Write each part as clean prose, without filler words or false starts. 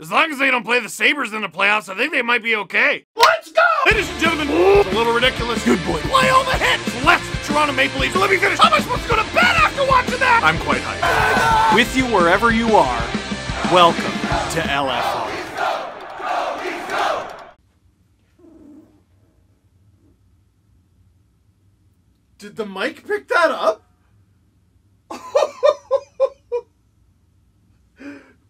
As long as they don't play the Sabres in the playoffs, I think they might be okay. Let's go! Ladies and gentlemen, a little ridiculous. Good boy. Play all the hits. Let's Toronto Maple Leafs. Let me finish. How am I supposed to go to bed after watching that? I'm quite hyped. With you wherever you are, welcome to LFR. Did the mic pick that up?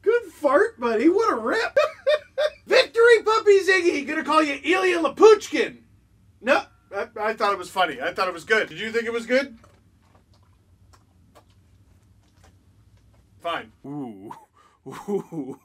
Good fart, buddy. What a rip. Victory, Puppy Ziggy. Gonna call you Ilya Lapuchkin. No, I thought it was funny. I thought it was good. Did you think it was good? Fine. Ooh. Ooh.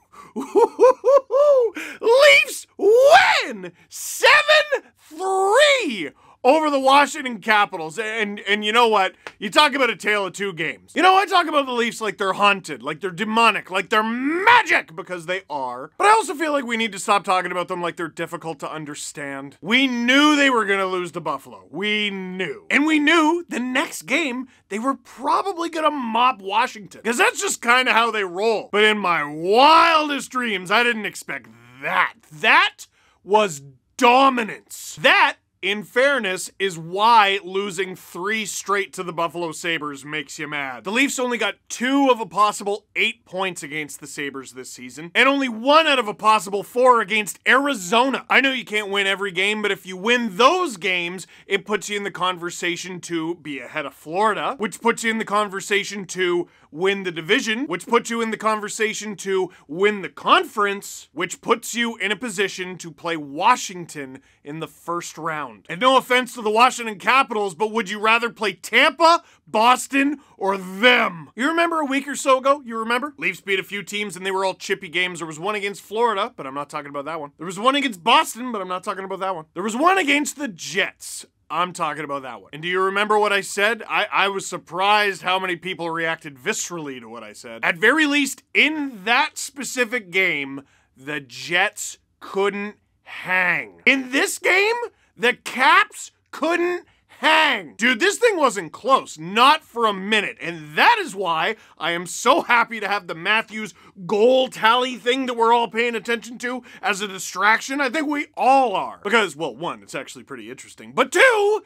Leafs win 7-3 over the Washington Capitals. And you know what? You talk about a tale of two games. You know, I talk about the Leafs like they're haunted, like they're demonic, like they're magic, because they are. But I also feel like we need to stop talking about them like they're difficult to understand. We knew they were going to lose to Buffalo. We knew. And we knew the next game they were probably going to mop Washington, because that's just kind of how they roll. But in my wildest dreams, I didn't expect that. That was dominance. That, in fairness, is why losing 3 straight to the Buffalo Sabres makes you mad. The Leafs only got 2 of a possible 8 points against the Sabres this season, and only 1 out of a possible 4 against Arizona. I know you can't win every game, but if you win those games, it puts you in the conversation to be ahead of Florida, which puts you in the conversation to win the division, which puts you in the conversation to win the conference, which puts you in a position to play Washington in the first round. And no offense to the Washington Capitals, but would you rather play Tampa, Boston, or them? You remember a week or so ago? You remember? Leafs beat a few teams and they were all chippy games. There was one against Florida, but I'm not talking about that one. There was one against Boston, but I'm not talking about that one. There was one against the Jets. I'm talking about that one. And do you remember what I said? I was surprised how many people reacted viscerally to what I said. At very least, in that specific game, the Jets couldn't hang. In this game, the Caps couldn't hang. Dude, this thing wasn't close, not for a minute. And that is why I am so happy to have the Matthews goal tally thing that we're all paying attention to as a distraction. I think we all are. Because, well, 1, it's actually pretty interesting. But 2,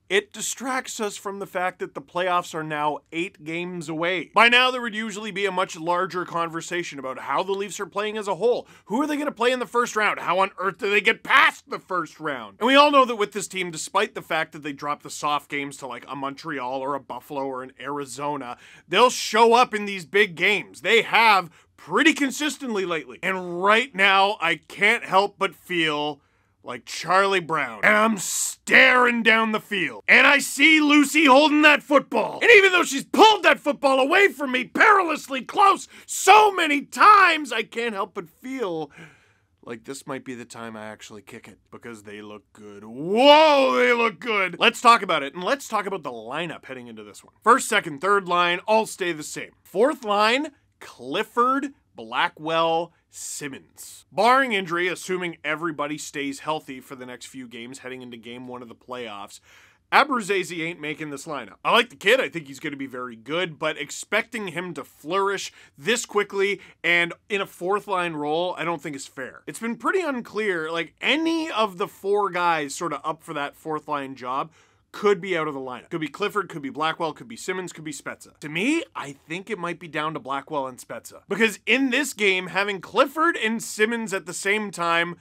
it distracts us from the fact that the playoffs are now 8 games away. By now, there would usually be a much larger conversation about how the Leafs are playing as a whole. Who are they going to play in the first round? How on earth do they get past the first round? And we all know that with this team, despite the fact that they drop the soft games to like a Montreal or a Buffalo or an Arizona, they'll show up in these big games. They have pretty consistently lately. And right now, I can't help but feel like Charlie Brown. And I'm staring down the field. And I see Lucy holding that football. And even though she's pulled that football away from me perilously close so many times, I can't help but feel like this might be the time I actually kick it, because they look good. Whoa, they look good. Let's talk about it, and let's talk about the lineup heading into this one. First, second, third line all stay the same. Fourth line, Clifford, Blackwell, Simmons. Barring injury, assuming everybody stays healthy for the next few games heading into game 1 of the playoffs, Abruzzese ain't making this lineup. I like the kid. I think he's going to be very good, but expecting him to flourish this quickly and in a 4th line role, I don't think is fair. It's been pretty unclear. Like, any of the 4 guys sort of up for that 4th line job could be out of the lineup. Could be Clifford, could be Blackwell, could be Simmons, could be Spezza. To me, I think it might be down to Blackwell and Spezza. Because in this game, having Clifford and Simmons at the same time,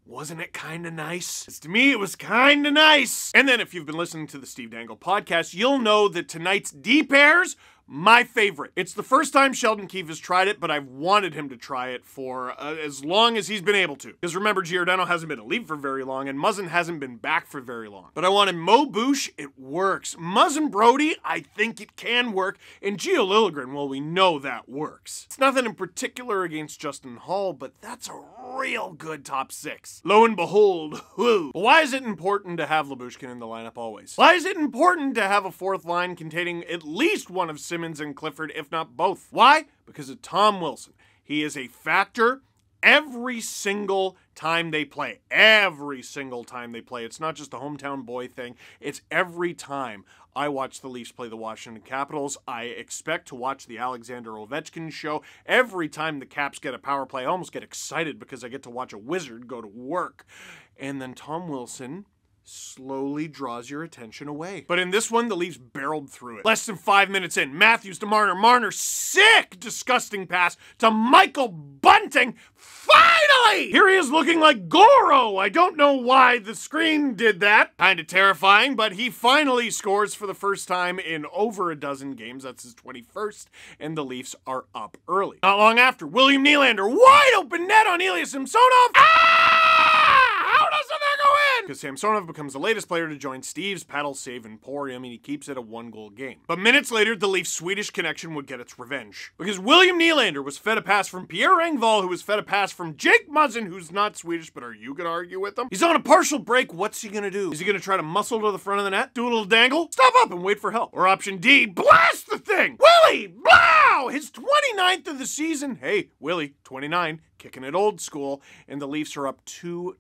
wasn't it kind of nice? To me, it was kind of nice. And then if you've been listening to the Steve Dangle podcast, you'll know that tonight's D pairs, my favorite. It's the first time Sheldon Keefe has tried it, but I've wanted him to try it for as long as he's been able to. Because remember, Giordano hasn't been elite for very long, and Muzzin hasn't been back for very long. But I wanted Mo Bouche, it works. Muzzin Brody, I think it can work. And Gio Liljegren, well, we know that works. It's nothing in particular against Justin Hall, but that's a real good top 6. Lo and behold, whoo. But why is it important to have Lyubushkin in the lineup always? Why is it important to have a 4th line containing at least one of Simmons and Clifford, if not both? Why? Because of Tom Wilson. He is a factor every single time they play. Every single time they play. It's not just a hometown boy thing. It's every time I watch the Leafs play the Washington Capitals. I expect to watch the Alexander Ovechkin show. Every time the Caps get a power play, I almost get excited because I get to watch a wizard go to work. And then Tom Wilson slowly draws your attention away. But in this one, the Leafs barreled through it. Less than 5 minutes in, Matthews to Marner. Marner, sick, disgusting pass to Michael Bunting. Finally! Here he is looking like Goro. I don't know why the screen did that. Kind of terrifying, but he finally scores for the first time in over a dozen games. That's his 21st, and the Leafs are up early. Not long after, William Nylander, wide open net on Ilya Samsonov. How doesn't that go in? Because Samsonov becomes the latest player to join Steve's paddle, save, and emporium, and he keeps it a 1-goal game. But minutes later, the Leafs-Swedish connection would get its revenge. Because William Nylander was fed a pass from Pierre Engvall, who was fed a pass from Jake Muzzin, who's not Swedish, but are you gonna argue with him? He's on a partial break. What's he gonna do? Is he gonna try to muscle to the front of the net? Do a little dangle? Stop up and wait for help. Or option D, blast the thing! Willie! Blow! His 29th of the season. Hey, Willie, 29. Kicking it old school, and the Leafs are up 2-0.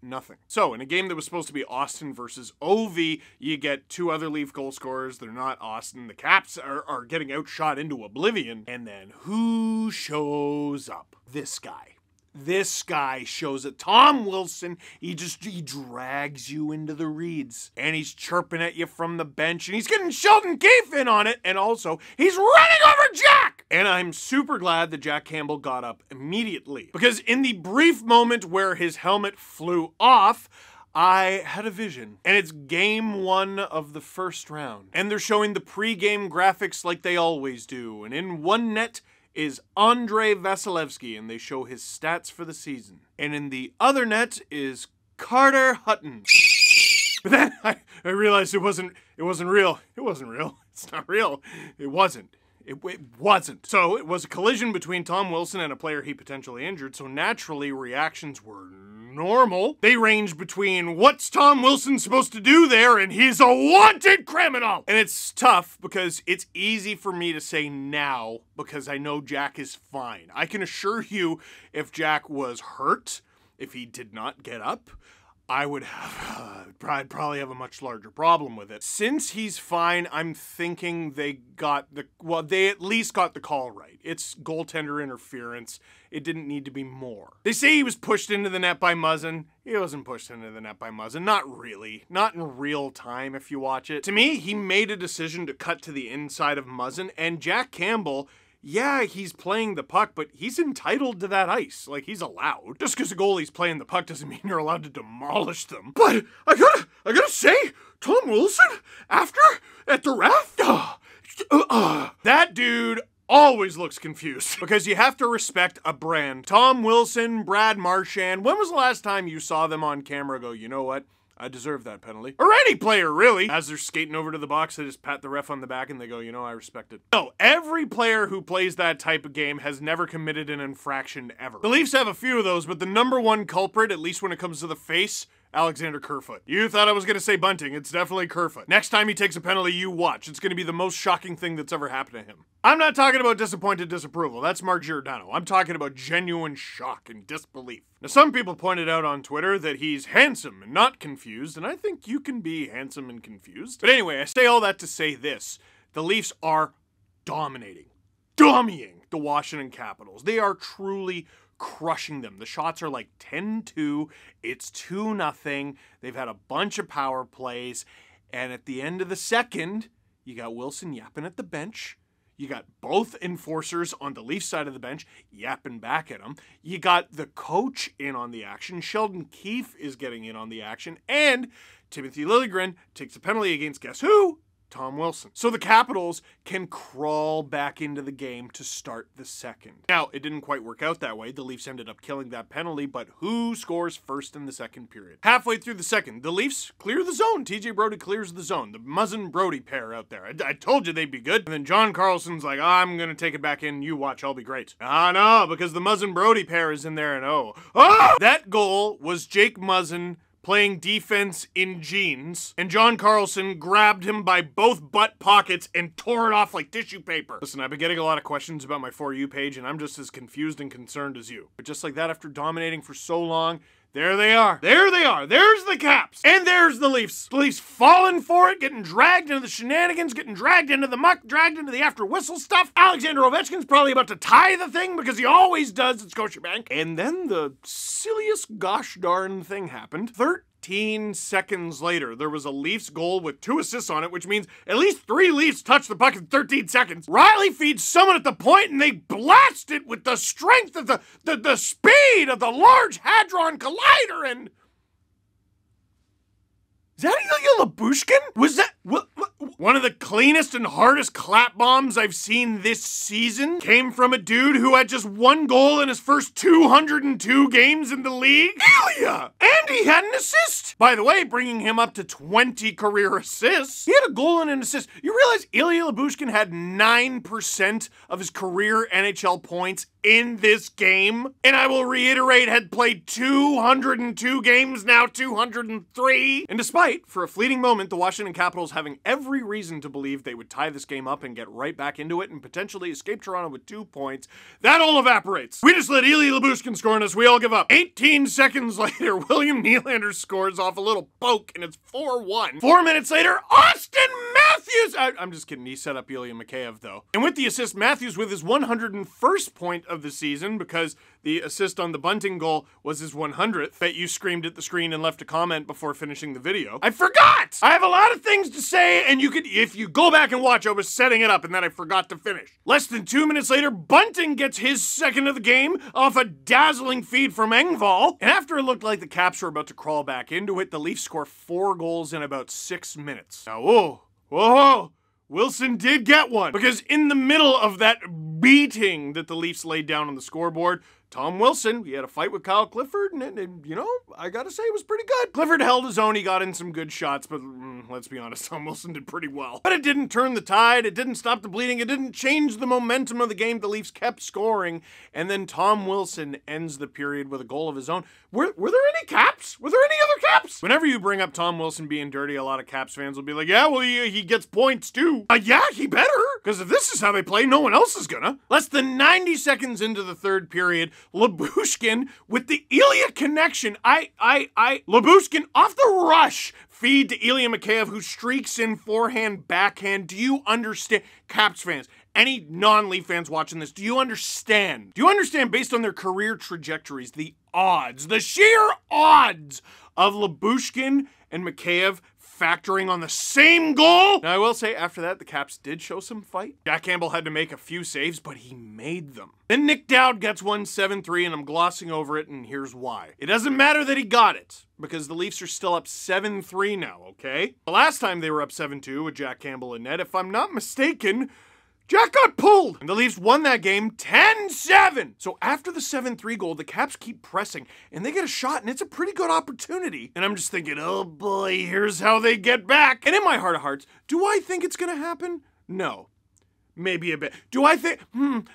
So, in a game that was supposed to be Austin versus Ovi, you get two other Leaf goal scorers. They're not Austin. The Caps are getting outshot into oblivion. And then who shows up? This guy. This guy shows it. Tom Wilson, he drags you into the reeds. And he's chirping at you from the bench. And he's getting Sheldon Keefe in on it. And also, he's running over Jack! And I'm super glad that Jack Campbell got up immediately. Because in the brief moment where his helmet flew off, I had a vision. And it's game 1 of the first round. And they're showing the pre-game graphics like they always do. And in one net is Andrei Vasilevsky, and they show his stats for the season. And in the other net is Carter Hutton. But then I realized it wasn't real. It wasn't real. It's not real. It wasn't. It wasn't. So it was a collision between Tom Wilson and a player he potentially injured, so naturally reactions were normal. They range between what's Tom Wilson supposed to do there and he's a wanted criminal. And it's tough because it's easy for me to say now because I know Jack is fine. I can assure you if Jack was hurt, if he did not get up, I would have, I'd probably have a much larger problem with it. Since he's fine, I'm thinking they at least got the call right. It's goaltender interference. It didn't need to be more. They say he was pushed into the net by Muzzin. He wasn't pushed into the net by Muzzin. Not really. Not in real time if you watch it. To me, he made a decision to cut to the inside of Muzzin, and Jack Campbell, yeah, he's playing the puck, but he's entitled to that ice. Like, he's allowed. Just because a goalie's playing the puck doesn't mean you're allowed to demolish them. But I gotta say, Tom Wilson, at the ref, that dude always looks confused. Because you have to respect a brand. Tom Wilson, Brad Marchand, when was the last time you saw them on camera go, you know what? I deserve that penalty. Or any player, really. As they're skating over to the box, they just pat the ref on the back and they go, you know, I respect it. No, every player who plays that type of game has never committed an infraction ever. The Leafs have a few of those, but the #1 culprit, at least when it comes to the face, Alexander Kerfoot. You thought I was gonna say Bunting. It's definitely Kerfoot. Next time he takes a penalty, you watch. It's gonna be the most shocking thing that's ever happened to him. I'm not talking about disappointed disapproval. That's Mark Giordano. I'm talking about genuine shock and disbelief. Now, some people pointed out on Twitter that he's handsome and not confused, and I think you can be handsome and confused. But anyway, I say all that to say this. The Leafs are dominating the Washington Capitals. They are truly crushing them. The shots are like 10-2. It's 2-0. They've had a bunch of power plays. And at the end of the second, you got Wilson yapping at the bench. You got both enforcers on the Leafs side of the bench yapping back at him. You got the coach in on the action. Sheldon Keefe is getting in on the action. And Timothy Liljegren takes a penalty against guess who? Tom Wilson. So the Capitals can crawl back into the game to start the second. Now, it didn't quite work out that way. The Leafs ended up killing that penalty, but who scores first in the second period? Halfway through the second, the Leafs clear the zone. TJ Brodie clears the zone. The Muzzin-Brodie pair out there. I told you they'd be good. And then John Carlson's like, I'm gonna take it back in. You watch, I'll be great. No, because the Muzzin-Brodie pair is in there and oh, that goal was Jake Muzzin playing defense in jeans, and John Carlson grabbed him by both butt pockets and tore it off like tissue paper. Listen, I've been getting a lot of questions about my For You page, and I'm just as confused and concerned as you. But just like that, after dominating for so long, there they are. There they are. There's the Caps. And there's the Leafs. The Leafs falling for it, getting dragged into the shenanigans, getting dragged into the muck, dragged into the after whistle stuff. Alexander Ovechkin's probably about to tie the thing because he always does at Scotiabank. And then the silliest gosh darn thing happened. 13 seconds later, there was a Leafs goal with 2 assists on it, which means at least 3 Leafs touched the puck in 13 seconds. Riley feeds someone at the point, and they blast it with the strength of the speed of the Large Hadron Collider, and... Is that Ilya Lyubushkin? Was that... What? One of the cleanest and hardest clap bombs I've seen this season came from a dude who had just 1 goal in his first 202 games in the league. Ilya! And he had an assist! By the way, bringing him up to 20 career assists. He had a goal and an assist. You realize Ilya Lyubushkin had 9% of his career NHL points in this game? And I will reiterate, had played 202 games, now 203. And despite, for a fleeting moment, the Washington Capitals having every reason to believe they would tie this game up and get right back into it and potentially escape Toronto with 2 points, that all evaporates. We just let Ilya Lyubushkin score on us, we all give up. 18 seconds later, William Nylander scores off a little poke and it's 4-1. 4 minutes later, Austin Matthews! I'm just kidding, he set up Ilya Mikheyev though. And with the assist, Matthews with his 101st point of the season, because the assist on the bunting goal was his 100th. Bet you screamed at the screen and left a comment before finishing the video. I forgot! I have a lot of things to say, and you could, if you go back and watch, I was setting it up and then I forgot to finish. Less than 2 minutes later, Bunting gets his 2nd of the game off a dazzling feed from Engvall. And after it looked like the Caps were about to crawl back into it, the Leafs score 4 goals in about 6 minutes. Now, whoa, Wilson did get one, because in the middle of that beating that the Leafs laid down on the scoreboard, Tom Wilson, he had a fight with Kyle Clifford, and you know, I gotta say it was pretty good. Clifford held his own, he got in some good shots, but let's be honest, Tom Wilson did pretty well. But it didn't turn the tide, it didn't stop the bleeding, it didn't change the momentum of the game. The Leafs kept scoring, and then Tom Wilson ends the period with a goal of his own. Were there any Caps? Were there any other Caps? Whenever you bring up Tom Wilson being dirty, a lot of Caps fans will be like, yeah, well, he gets points too. Yeah, he better, because if this is how they play, no one else is gonna. Less than 90 seconds into the 3rd period, Lyubushkin with the Ilya connection. Lyubushkin off the rush feed to Ilya Mikheyev, who streaks in forehand, backhand. Do you understand, Caps fans? Any non-Leaf fans watching this, do you understand? Do you understand, based on their career trajectories, the odds, the sheer odds of Lyubushkin and Mikheyev factoring on the same goal? Now, I will say, after that, the Caps did show some fight. Jack Campbell had to make a few saves, but he made them. Then Nick Dowd gets one 7-3, and I'm glossing over it, and here's why. It doesn't matter that he got it, because the Leafs are still up 7-3 now, okay? The last time they were up 7-2 with Jack Campbell and net, if I'm not mistaken, Jack got pulled, and the Leafs won that game 10-7. So after the 7-3 goal, the Caps keep pressing, and they get a shot, and it's a pretty good opportunity. And I'm just thinking, oh boy, here's how they get back. And in my heart of hearts, do I think it's gonna happen? No. Maybe a bit. Do I think,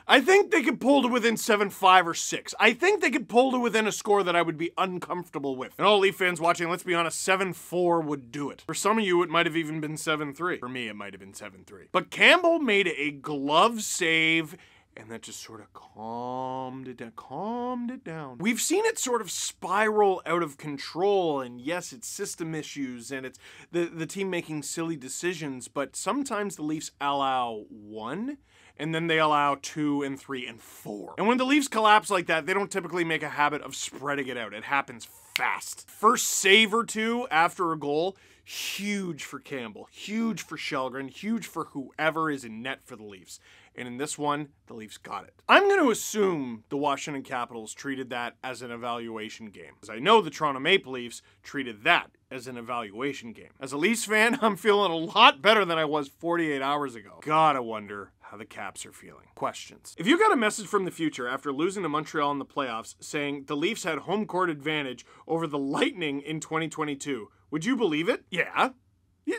I think they could pull to within 7-5 or 6. I think they could pull to within a score that I would be uncomfortable with. And all Leaf fans watching, let's be honest, 7-4 would do it. For some of you, it might have even been 7-3. For me, it might have been 7-3. But Campbell made a glove save, and that just sort of calmed it down. We've seen it sort of spiral out of control, and yes, it's system issues, and it's the team making silly decisions, but sometimes the Leafs allow 1, and then they allow 2 and 3 and 4. And when the Leafs collapse like that, they don't typically make a habit of spreading it out. It happens fast. First save or 2 after a goal, huge for Campbell, huge for Shelgren, huge for whoever is in net for the Leafs. And in this one, the Leafs got it. I'm going to assume the Washington Capitals treated that as an evaluation game, because I know the Toronto Maple Leafs treated that as an evaluation game. As a Leafs fan, I'm feeling a lot better than I was 48 hours ago. God, I wonder how the Caps are feeling. Questions. If you got a message from the future after losing to Montreal in the playoffs saying the Leafs had home court advantage over the Lightning in 2022, would you believe it? Yeah,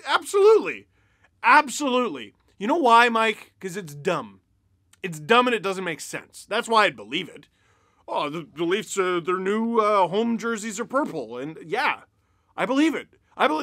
absolutely. Absolutely. You know why, Mike? Because it's dumb. It's dumb and it doesn't make sense. That's why I'd believe it. Oh, the Leafs, their new home jerseys are purple. And yeah, I believe it.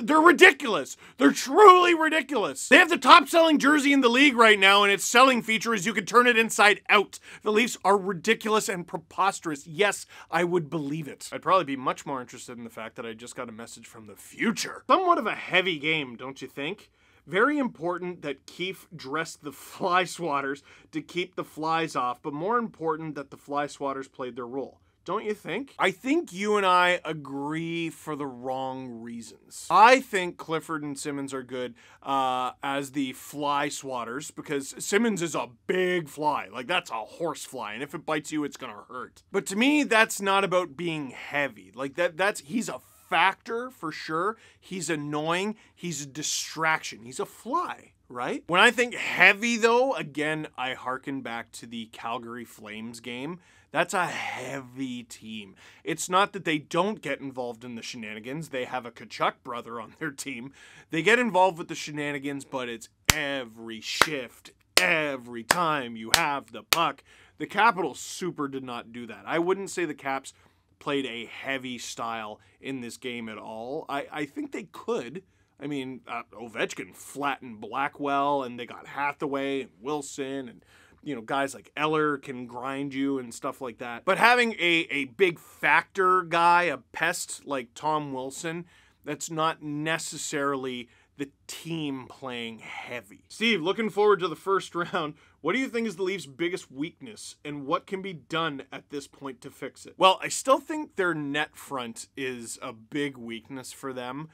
They're ridiculous. They're truly ridiculous. They have the top-selling jersey in the league right now, and its selling feature is you can turn it inside out. The Leafs are ridiculous and preposterous. Yes, I would believe it. I'd probably be much more interested in the fact that I just got a message from the future. Somewhat of a heavy game, don't you think? Very important that Keefe dressed the fly swatters to keep the flies off, but more important that the fly swatters played their role. Don't you think? I think you and I agree for the wrong reasons. I think Clifford and Simmons are good as the fly swatters because Simmons is a big fly. Like, that's a horse fly, and if it bites you, it's gonna hurt. But to me, that's not about being heavy. Like, he's a factor for sure. He's annoying. He's a distraction. He's a fly, right? When I think heavy, though, again, I hearken back to the Calgary Flames game. That's a heavy team. It's not that they don't get involved in the shenanigans. They have a Kachuk brother on their team. They get involved with the shenanigans, but it's every shift, every time you have the puck. The Capitals super did not do that. I wouldn't say the Caps played a heavy style in this game at all. I think they could. I mean, Ovechkin flattened Blackwell, and they got Hathaway and Wilson, and you know, guys like Eller can grind you and stuff like that. But having a big factor guy, a pest like Tom Wilson, that's not necessarily the team playing heavy. Steve, looking forward to the first round. What do you think is the Leafs' biggest weakness, and what can be done at this point to fix it? Well, I still think their net front is a big weakness for them,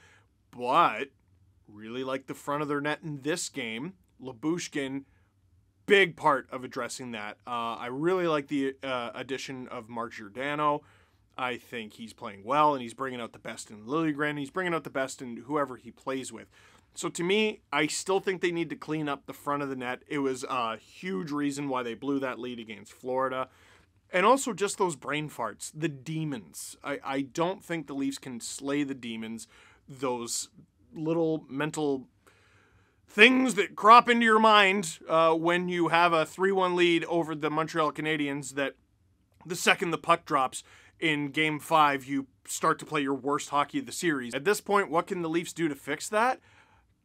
but really like the front of their net in this game. Lyubushkin, big part of addressing that. I really like the addition of Mark Giordano. I think he's playing well, and he's bringing out the best in Liljegren. He's bringing out the best in whoever he plays with. So to me, I still think they need to clean up the front of the net. It was a huge reason why they blew that lead against Florida. And also just those brain farts, the demons. I don't think the Leafs can slay the demons, those little mental things that crop into your mind when you have a 3-1 lead over the Montreal Canadiens, that the second the puck drops in Game 5, you start to play your worst hockey of the series. At this point, what can the Leafs do to fix that?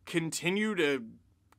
Continue to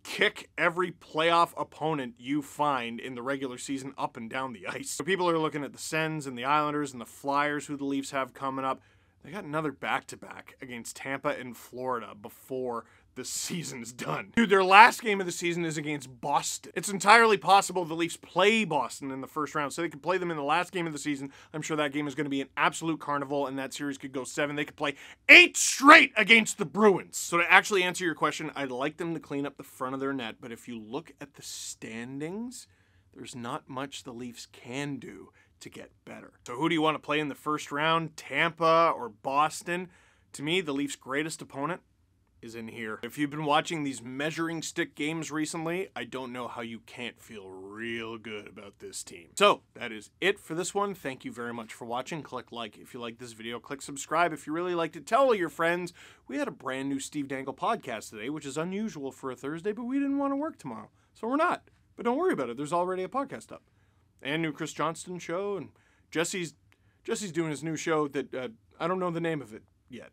kick every playoff opponent you find in the regular season up and down the ice. So people are looking at the Sens and the Islanders and the Flyers, who the Leafs have coming up. They got another back-to-back against Tampa and Florida before the season's done. Dude, their last game of the season is against Boston. It's entirely possible the Leafs play Boston in the first round, so they could play them in the last game of the season. I'm sure that game is going to be an absolute carnival, and that series could go 7. They could play 8 straight against the Bruins. So to actually answer your question, I'd like them to clean up the front of their net, but if you look at the standings, there's not much the Leafs can do to get better. So who do you want to play in the first round, Tampa or Boston? To me, the Leafs' greatest opponent is in here. If you've been watching these measuring stick games recently, I don't know how you can't feel real good about this team. So that is it for this one. Thank you very much for watching. Click like if you like this video. Click subscribe if you really liked it. Tell all your friends. We had a brand new Steve Dangle podcast today, which is unusual for a Thursday, but we didn't want to work tomorrow, so we're not. But don't worry about it. There's already a podcast up. And new Chris Johnston show, and Jesse's doing his new show that I don't know the name of it yet.